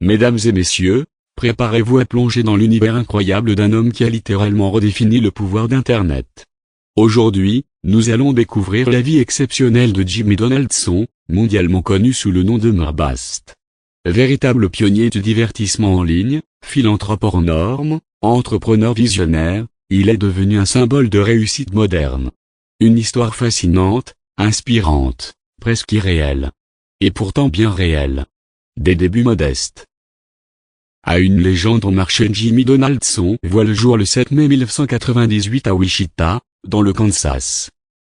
Mesdames et messieurs, préparez-vous à plonger dans l'univers incroyable d'un homme qui a littéralement redéfini le pouvoir d'Internet. Aujourd'hui, nous allons découvrir la vie exceptionnelle de Jimmy Donaldson, mondialement connu sous le nom de Murbast. Véritable pionnier du divertissement en ligne, philanthrope hors norme, entrepreneur visionnaire, il est devenu un symbole de réussite moderne. Une histoire fascinante, inspirante, presque irréelle. Et pourtant bien réelle. Des débuts modestes à une légende ont marché. Jimmy Donaldson voit le jour le 7 mai 1998 à Wichita, dans le Kansas.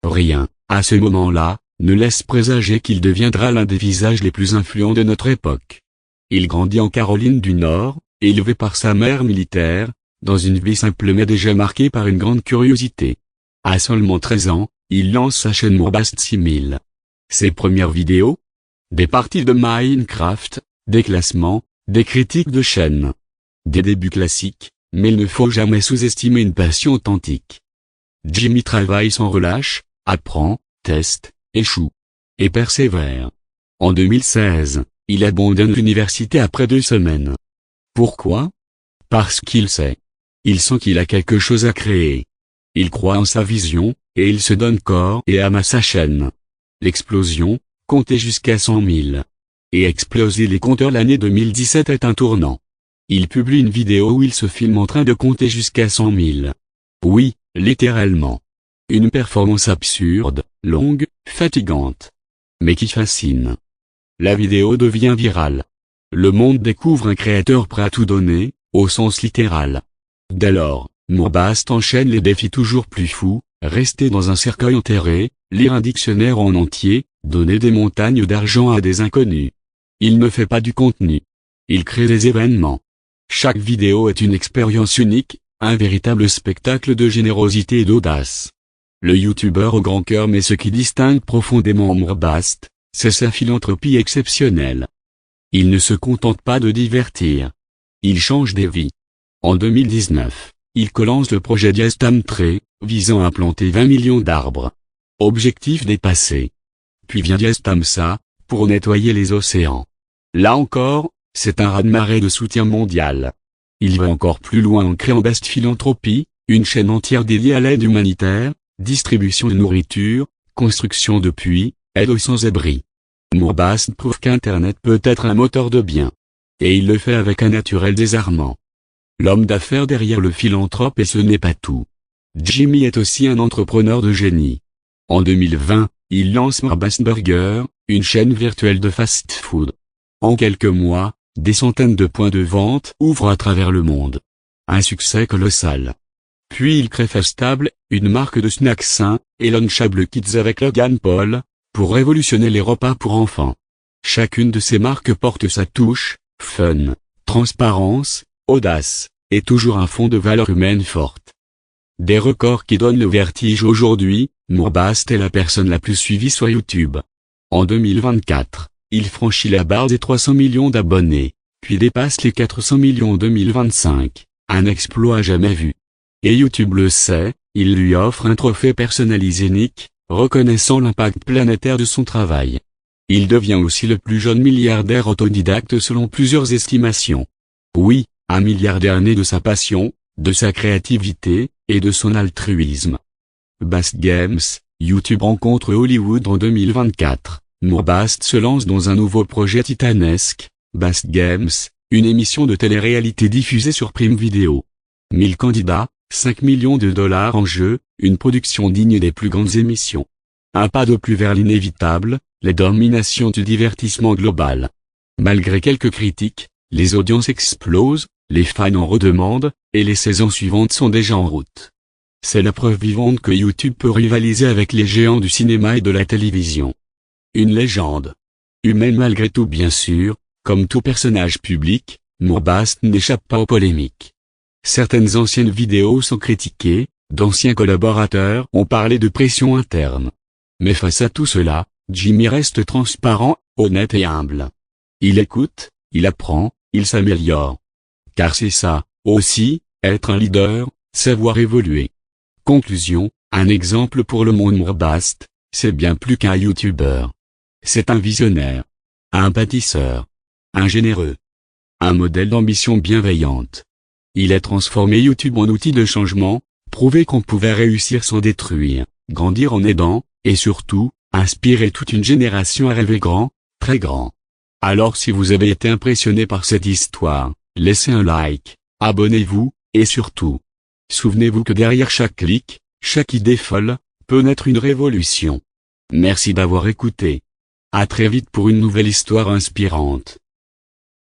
Rien, à ce moment-là, ne laisse présager qu'il deviendra l'un des visages les plus influents de notre époque. Il grandit en Caroline du Nord, élevé par sa mère militaire, dans une vie simple mais déjà marquée par une grande curiosité. À seulement 13 ans, il lance sa chaîne Murbast 6000. Ses premières vidéos? Des parties de Minecraft, des classements, des critiques de chaînes. Des débuts classiques, mais il ne faut jamais sous-estimer une passion authentique. Jimmy travaille sans relâche, apprend, teste, échoue. Et persévère. En 2016, il abandonne l'université après 2 semaines. Pourquoi? Parce qu'il sait. Il sent qu'il a quelque chose à créer. Il croit en sa vision, et il se donne corps et âme à sa chaîne. L'explosion, compter jusqu'à 100 000. Et exploser les compteurs. L'année 2017 est un tournant. Il publie une vidéo où il se filme en train de compter jusqu'à 100 000. Oui, littéralement. Une performance absurde, longue, fatigante. Mais qui fascine. La vidéo devient virale. Le monde découvre un créateur prêt à tout donner, au sens littéral. Dès lors, Murbast enchaîne les défis toujours plus fous, rester dans un cercueil enterré, lire un dictionnaire en entier, donner des montagnes d'argent à des inconnus. Il ne fait pas du contenu. Il crée des événements. Chaque vidéo est une expérience unique, un véritable spectacle de générosité et d'audace. Le youtubeur au grand cœur, mais ce qui distingue profondément Murbast, c'est sa philanthropie exceptionnelle. Il ne se contente pas de divertir. Il change des vies. En 2019, il lance le projet Diez Tree, visant à planter 20 millions d'arbres. Objectif dépassé. Puis vient Diez Tamsa, pour nettoyer les océans. Là encore, c'est un raz-de-marée de soutien mondial. Il va encore plus loin en créant Best Philanthropy, une chaîne entière dédiée à l'aide humanitaire, distribution de nourriture, construction de puits, aide aux sans-abri. Murbast prouve qu'Internet peut être un moteur de bien. Et il le fait avec un naturel désarmant. L'homme d'affaires derrière le philanthrope, et ce n'est pas tout. Jimmy est aussi un entrepreneur de génie. En 2020, il lance Murbast Burger, une chaîne virtuelle de fast-food. En quelques mois, des centaines de points de vente ouvrent à travers le monde. Un succès colossal. Puis il crée Fastable, une marque de snacks sains, et Lunchable Kids avec Logan Paul, pour révolutionner les repas pour enfants. Chacune de ces marques porte sa touche, fun, transparence, audace, et toujours un fond de valeur humaine forte. Des records qui donnent le vertige. Aujourd'hui, Murbast est la personne la plus suivie sur YouTube. En 2024, il franchit la barre des 300 millions d'abonnés, puis dépasse les 400 millions en 2025, un exploit jamais vu. Et YouTube le sait, il lui offre un trophée personnalisé unique, reconnaissant l'impact planétaire de son travail. Il devient aussi le plus jeune milliardaire autodidacte selon plusieurs estimations. Oui, un milliardaire né de sa passion, de sa créativité, et de son altruisme. Bast Games, YouTube rencontre Hollywood en 2024. Murbast se lance dans un nouveau projet titanesque, Bast Games, une émission de télé-réalité diffusée sur Prime Video. 1000 candidats, 5 millions de dollars en jeu, une production digne des plus grandes émissions. Un pas de plus vers l'inévitable, les dominations du divertissement global. Malgré quelques critiques, les audiences explosent, les fans en redemandent, et les saisons suivantes sont déjà en route. C'est la preuve vivante que YouTube peut rivaliser avec les géants du cinéma et de la télévision. Une légende. Humaine malgré tout bien sûr, comme tout personnage public, Murbast n'échappe pas aux polémiques. Certaines anciennes vidéos sont critiquées, d'anciens collaborateurs ont parlé de pression interne. Mais face à tout cela, Jimmy reste transparent, honnête et humble. Il écoute, il apprend, il s'améliore. Car c'est ça, aussi, être un leader, savoir évoluer. Conclusion, un exemple pour le monde. Murbast, c'est bien plus qu'un youtubeur. C'est un visionnaire. Un bâtisseur. Un généreux. un modèle d'ambition bienveillante. Il a transformé YouTube en outil de changement, prouvé qu'on pouvait réussir sans détruire, grandir en aidant, et surtout, inspirer toute une génération à rêver grand, très grand. Alors si vous avez été impressionné par cette histoire, laissez un like, abonnez-vous, et surtout, souvenez-vous que derrière chaque clic, chaque idée folle, peut naître une révolution. Merci d'avoir écouté. À très vite pour une nouvelle histoire inspirante.